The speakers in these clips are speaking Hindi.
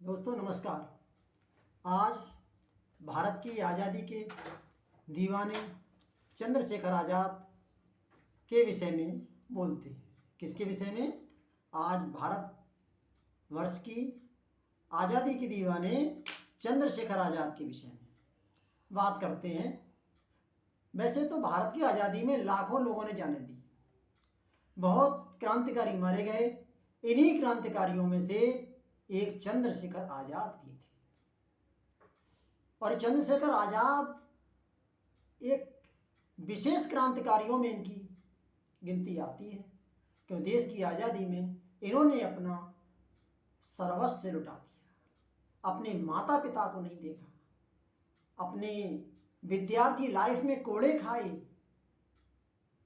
दोस्तों नमस्कार। आज भारत की आज़ादी के दीवाने चंद्रशेखर आज़ाद के विषय में बोलते हैं। किसके विषय में? आज भारत वर्ष की आज़ादी के दीवाने चंद्रशेखर आज़ाद के विषय में बात करते हैं। वैसे तो भारत की आज़ादी में लाखों लोगों ने जान दी, बहुत क्रांतिकारी मारे गए। इन्हीं क्रांतिकारियों में से एक चंद्रशेखर आज़ाद भी थे। और चंद्रशेखर आज़ाद एक विशेष क्रांतिकारियों में इनकी गिनती आती है, क्योंकि देश की आज़ादी में इन्होंने अपना सर्वस्व लुटा दिया। अपने माता पिता को नहीं देखा, अपने विद्यार्थी लाइफ में कोड़े खाए,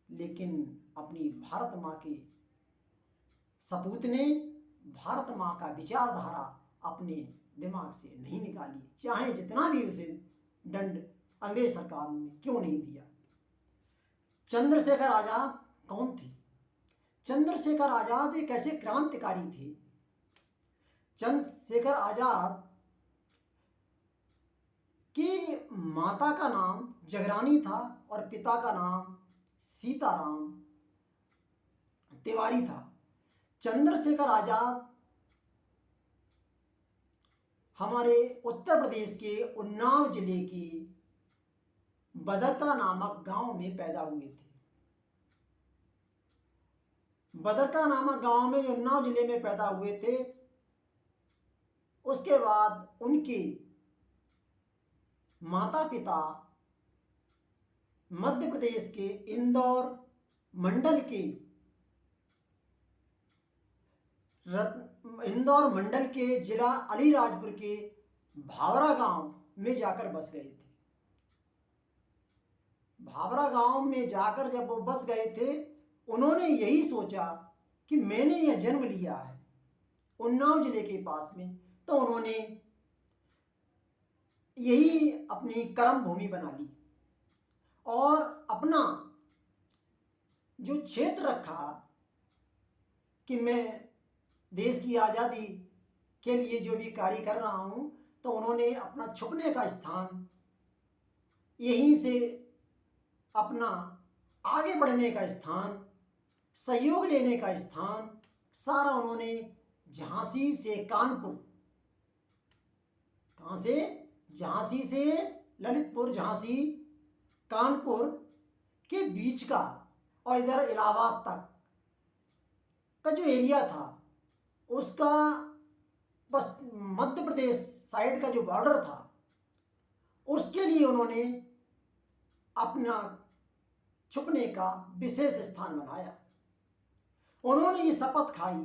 लेकिन अपनी भारत माँ के सपूत ने भारत माँ का विचारधारा अपने दिमाग से नहीं निकाली, चाहे जितना भी उसे दंड अंग्रेज सरकार ने क्यों नहीं दिया। चंद्रशेखर आज़ाद कौन थे? चंद्रशेखर आज़ाद एक ऐसे क्रांतिकारी थे। चंद्रशेखर आज़ाद की माता का नाम जगरानी था और पिता का नाम सीताराम तिवारी था। चंद्रशेखर आज़ाद हमारे उत्तर प्रदेश के उन्नाव जिले के बदरका नामक गांव में पैदा हुए थे। बदरका नामक गांव में उन्नाव जिले में पैदा हुए थे। उसके बाद उनके माता पिता मध्य प्रदेश के इंदौर मंडल के जिला अलीराजपुर के भावरा गांव में जाकर बस गए थे। भावरा गांव में जाकर जब वो बस गए थे, उन्होंने यही सोचा कि मैंने यह जन्म लिया है उन्नाव जिले के पास में, तो उन्होंने यही अपनी कर्म भूमि बना ली और अपना जो क्षेत्र रखा कि मैं देश की आज़ादी के लिए जो भी कार्य कर रहा हूँ, तो उन्होंने अपना छुपने का स्थान, यहीं से अपना आगे बढ़ने का स्थान, सहयोग लेने का स्थान सारा उन्होंने झांसी से कानपुर, कहाँ से? झांसी से ललितपुर, झांसी कानपुर के बीच का और इधर इलाहाबाद तक का जो एरिया था, उसका बस मध्य प्रदेश साइड का जो बॉर्डर था, उसके लिए उन्होंने अपना छुपने का विशेष स्थान बनाया। उन्होंने ये शपथ खाई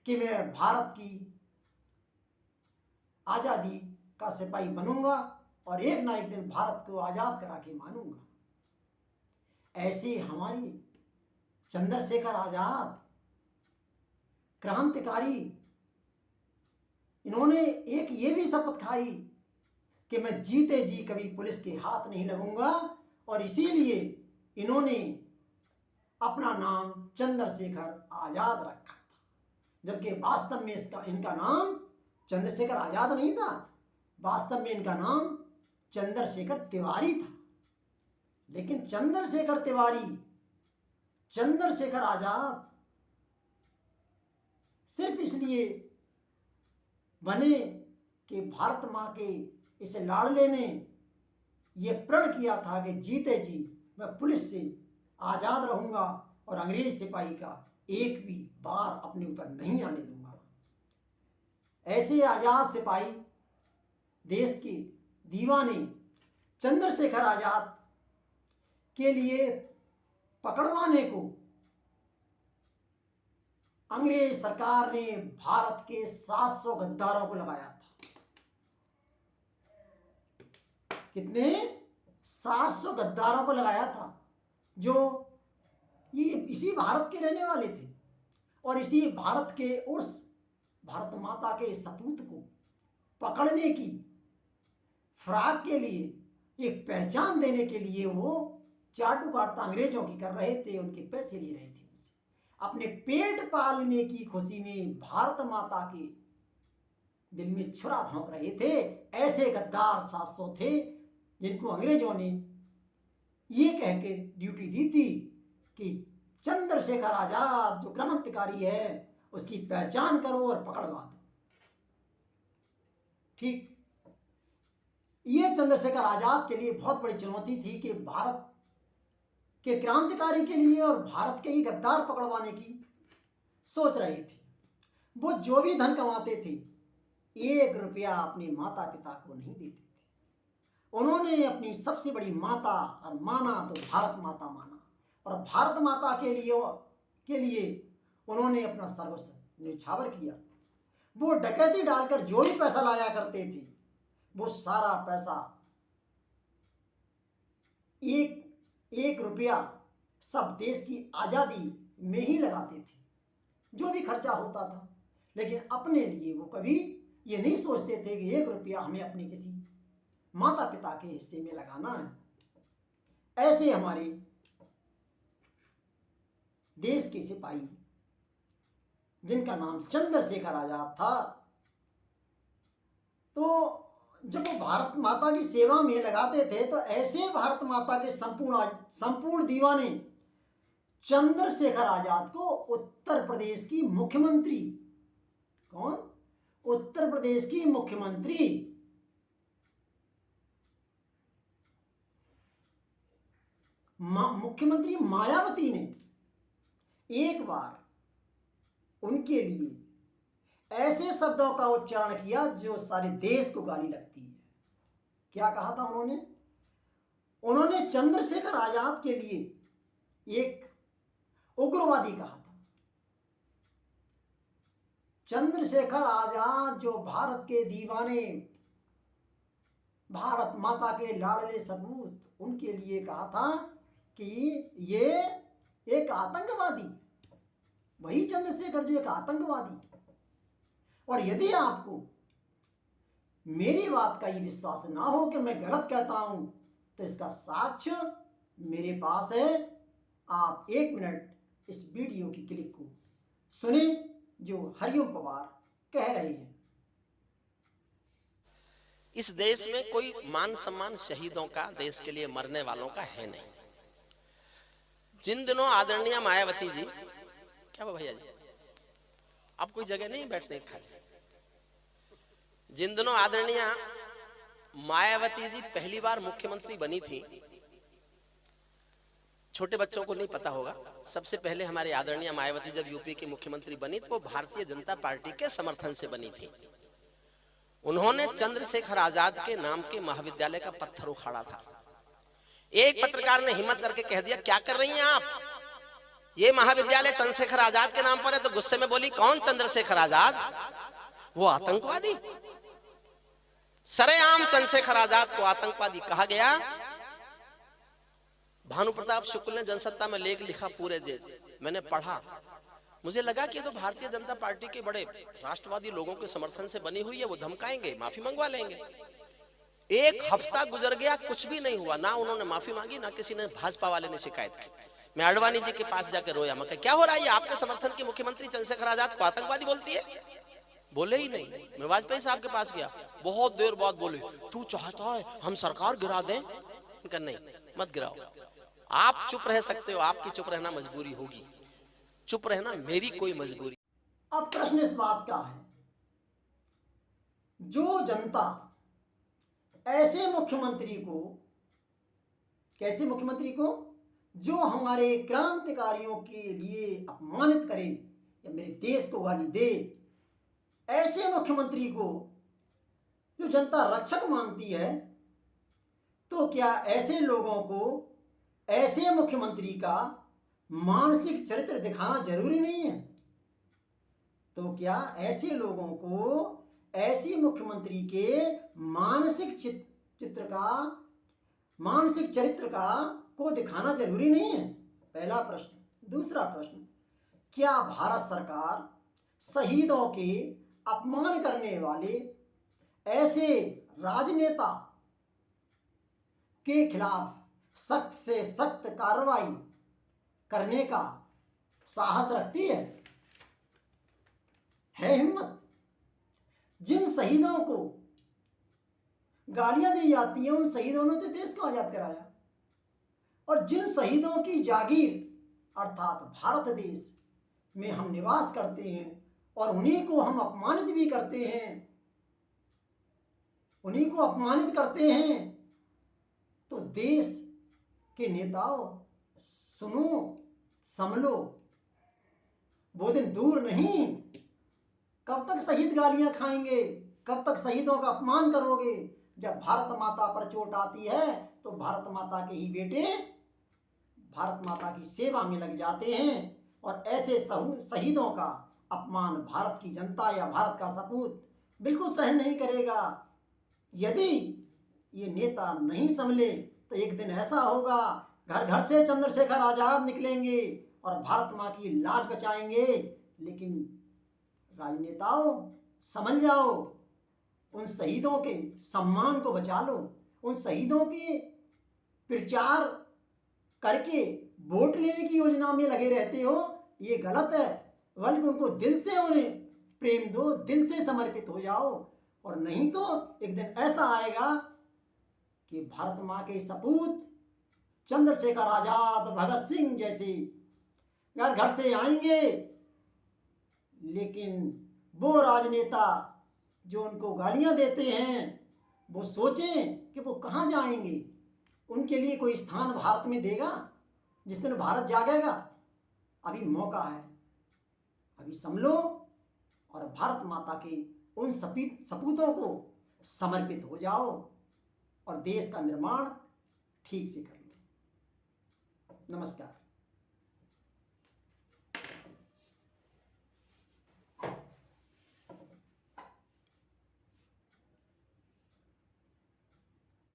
कि मैं भारत की आज़ादी का सिपाही बनूंगा और एक ना एक दिन भारत को आज़ाद करा के मानूंगा। ऐसे हमारी चंद्रशेखर आज़ाद क्रांतिकारी, इन्होंने एक ये भी शपथ खाई कि मैं जीते जी कभी पुलिस के हाथ नहीं लगूंगा, और इसीलिए इन्होंने अपना नाम चंद्रशेखर आज़ाद रखा था। जबकि वास्तव में इनका नाम चंद्रशेखर आज़ाद नहीं था, वास्तव में इनका नाम चंद्रशेखर तिवारी था। लेकिन चंद्रशेखर तिवारी, चंद्रशेखर आज़ाद सिर्फ इसलिए बने कि भारत माँ के इस लाडले ने यह प्रण किया था कि जीते जी मैं पुलिस से आज़ाद रहूँगा और अंग्रेज सिपाही का एक भी बार अपने ऊपर नहीं आने दूंगा। ऐसे आज़ाद सिपाही, देश के दीवाने चंद्रशेखर आज़ाद के लिए पकड़वाने को अंग्रेज सरकार ने भारत के 700 गद्दारों को लगाया था। कितने? 700 गद्दारों को लगाया था, जो ये इसी भारत के रहने वाले थे और इसी भारत के उस भारत माता के सपूत को पकड़ने की फिराक के लिए, एक पहचान देने के लिए वो चाटू काटता अंग्रेजों की कर रहे थे, उनके पैसे ले रहे थे। उनसे अपने पेट पालने की खुशी में भारत माता के दिल में छुरा भोंक रहे थे। ऐसे गद्दार शासक थे जिनको अंग्रेजों ने ये कह के ड्यूटी दी थी कि चंद्रशेखर आजाद जो क्रांतिकारी है उसकी पहचान करो और पकड़वा दो। ठीक, ये चंद्रशेखर आजाद के लिए बहुत बड़ी चुनौती थी कि भारत के क्रांतिकारी के लिए और भारत के ही गद्दार पकड़वाने की सोच रहे थे। वो जो भी धन कमाते थे 1 रुपया अपने माता पिता को नहीं देते थे। उन्होंने अपनी सबसे बड़ी माता और माना तो भारत माता माना, और भारत माता के लिए उन्होंने अपना सर्वस्व न्यौछावर किया। वो डकैती डालकर जो भी पैसा लाया करते थे वो सारा पैसा 1 रुपया सब देश की आज़ादी में ही लगाते थे, जो भी खर्चा होता था। लेकिन अपने लिए वो कभी ये नहीं सोचते थे कि 1 रुपया हमें अपने किसी माता पिता के हिस्से में लगाना है। ऐसे हमारे देश के सिपाही जिनका नाम चंद्रशेखर आजाद था, तो जब वो भारत माता की सेवा में लगाते थे तो ऐसे भारत माता के संपूर्ण दीवाने चंद्रशेखर आजाद को उत्तर प्रदेश की मुख्यमंत्री, कौन? उत्तर प्रदेश की मुख्यमंत्री मुख्यमंत्री मायावती ने एक बार उनके लिए ऐसे शब्दों का उच्चारण किया जो सारे देश को गाली लगती है। क्या कहा था उन्होंने? उन्होंने चंद्रशेखर आजाद के लिए एक उग्रवादी कहा था। चंद्रशेखर आजाद जो भारत के दीवाने, भारत माता के लाडले सपूत, उनके लिए कहा था कि ये एक आतंकवादी, वही चंद्रशेखर जो एक आतंकवादी। और यदि आपको मेरी बात का ये विश्वास ना हो कि मैं गलत कहता हूं तो इसका साक्ष्य मेरे पास है। आप 1 मिनट इस वीडियो की क्लिप को सुने जो हरिओम पवार कह रहे हैं। इस देश में कोई मान सम्मान शहीदों का, देश के लिए मरने वालों का है नहीं। जिन दिनों आदरणीय मायावती जी, क्या हुआ भैया जी, अब कोई जगह नहीं बैठने की खाली। जिन दिनों आदरणीय मायावती जी पहली बार मुख्यमंत्री बनी थी, छोटे बच्चों को नहीं पता होगा, सबसे पहले हमारे आदरणीय मायावती जब यूपी की मुख्यमंत्री बनी तो वो भारतीय जनता पार्टी के समर्थन से बनी थी। उन्होंने चंद्रशेखर आजाद के नाम के महाविद्यालय का पत्थर उखाड़ा था। एक पत्रकार ने हिम्मत करके कह दिया, क्या कर रही हैं आप, ये महाविद्यालय चंद्रशेखर आजाद के नाम पर है। तो गुस्से में बोली, कौन चंद्रशेखर आजाद? वो आतंकवादी। सरेआम चंद्रशेखर आजाद को आतंकवादी कहा गया। भानु प्रताप शुक्ल ने जनसत्ता में लेख लिखा पूरे देश, मैंने पढ़ा, मुझे लगा कि तो भारतीय जनता पार्टी के बड़े राष्ट्रवादी लोगों के समर्थन से बनी हुई है, वो धमकाएंगे, माफी मंगवा लेंगे। 1 हफ्ता गुजर गया, कुछ भी नहीं हुआ। ना उन्होंने माफी मांगी, ना किसी ने, भाजपा वाले ने शिकायत की। मैं अडवाणी जी के पास जाकर रोया, मैं कहा क्या हो रहा है, आपके समर्थन की मुख्यमंत्री चंद्रशेखर आजाद को आतंकवादी बोलती है? बोले ही नहीं। मैं वाजपेयी साहब के पास गया, बहुत देर बाद बोले, तू चाहता है हम सरकार गिरा दें? नहीं, मत गिराओ, आप चुप रह सकते हो, आपकी चुप रहना मजबूरी होगी, चुप रहना मेरी कोई मजबूरी। अब प्रश्न इस बात का है, जो जनता ऐसे मुख्यमंत्री को, कैसे मुख्यमंत्री को, जो हमारे क्रांतिकारियों के लिए अपमानित करे या मेरे देश को गाली दे, ऐसे मुख्यमंत्री को जो जनता रक्षक मानती है, तो क्या ऐसे लोगों को ऐसे मुख्यमंत्री का मानसिक चरित्र दिखाना जरूरी नहीं है? तो क्या ऐसे लोगों को ऐसी मुख्यमंत्री के मानसिक चरित्र का को दिखाना जरूरी नहीं है? पहला प्रश्न। दूसरा प्रश्न, क्या भारत सरकार शहीदों के अपमान करने वाले ऐसे राजनेता के खिलाफ सख्त से सख्त कार्रवाई करने का साहस रखती है हिम्मत? जिन शहीदों को गालियां दी जाती हैं उन शहीदों ने तो देश को आजाद कराया, और जिन शहीदों की जागीर अर्थात भारत देश में हम निवास करते हैं और उन्हीं को हम अपमानित भी करते हैं, उन्हीं को अपमानित करते हैं, तो देश के नेताओं सुनो समझो, वो दिन दूर नहीं। कब तक शहीद गालियां खाएंगे, कब तक शहीदों का अपमान करोगे? जब भारत माता पर चोट आती है तो भारत माता के ही बेटे भारत माता की सेवा में लग जाते हैं, और ऐसे शहीदों का अपमान भारत की जनता या भारत का सपूत बिल्कुल सहन नहीं करेगा। यदि ये नेता नहीं संभले तो एक दिन ऐसा होगा, घर घर से चंद्रशेखर आजाद निकलेंगे और भारत माँ की लाज बचाएंगे। लेकिन राजनेताओं समझ जाओ, उन शहीदों के सम्मान को बचा लो। उन शहीदों के प्रचार करके वोट लेने की योजना में लगे रहते हो, ये गलत है। बल्कि उनको दिल से उन्हें प्रेम दो, दिल से समर्पित हो जाओ, और नहीं तो एक दिन ऐसा आएगा कि भारत माँ के सपूत चंद्रशेखर आजाद, भगत सिंह जैसे घर घर से आएंगे, लेकिन वो राजनेता जो उनको गालियां देते हैं वो सोचें कि वो कहाँ जाएंगे। उनके लिए कोई स्थान भारत में देगा जिस दिन भारत जागेगा? अभी मौका है, अभी संभलो और भारत माता के उन सपूतों को समर्पित हो जाओ और देश का निर्माण ठीक से कर लो। नमस्कार।